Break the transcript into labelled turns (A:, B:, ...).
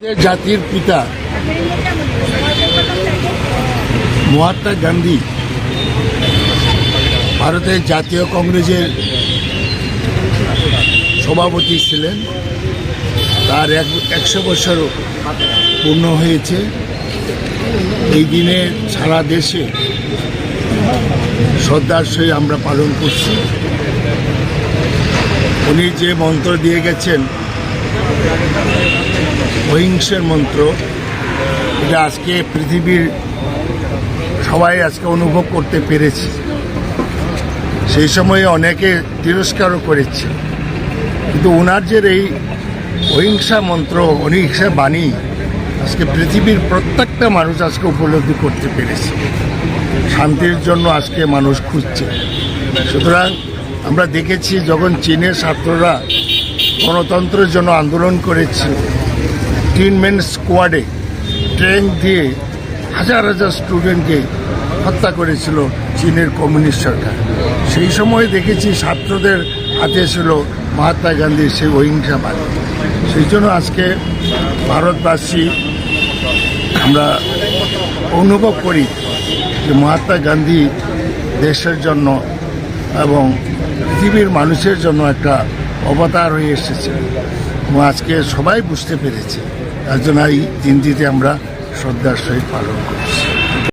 A: জাতির পিতা মহাত্মা গান্ধী ভারতের জাতীয় কংগ্রেসের সভাপতি ছিলেন। তার 100 বছর পূর্ণ হয়েছে। এই দিনে সারা দেশে শ্রদ্ধার সহিত আমরা পালন করছি। উনি যে মন্ত্র দিয়ে গেছেন, অহিংসার মন্ত্র, এটা আজকে পৃথিবীর সবাই আজকে অনুভব করতে পেরেছে। সেই সময়ে অনেকে তিরস্কারও করেছে, কিন্তু ওনার যে এই অহিংসা মন্ত্র, অহিংসা বাণী আজকে পৃথিবীর প্রত্যেকটা মানুষ আজকে উপলব্ধি করতে পেরেছে। শান্তির জন্য আজকে মানুষ খুঁজছে। সুতরাং আমরা দেখেছি যখন চীনের ছাত্ররা গণতন্ত্রের জন্য আন্দোলন করেছিল, 3 ম্যান স্কোয়াডে ট্রেন দিয়ে হাজার হাজার স্টুডেন্টকে হত্যা করেছিল চীনের কমিউনিস্ট সরকার। সেই সময় দেখেছি ছাত্রদের হাতে ছিল মহাত্মা গান্ধীর সেই অহিংসা বাণী। সেই জন্য আজকে ভারতবাসী আমরা অনুভব করি যে মহাত্মা গান্ধী দেশের জন্য এবং পৃথিবীর মানুষের জন্য একটা অবতার হয়ে এসেছে এবং আজকে সবাই বুঝতে পেরেছে। তার জন্য এই দিনটিতে আমরা শ্রদ্ধার সহিত পালন করছি।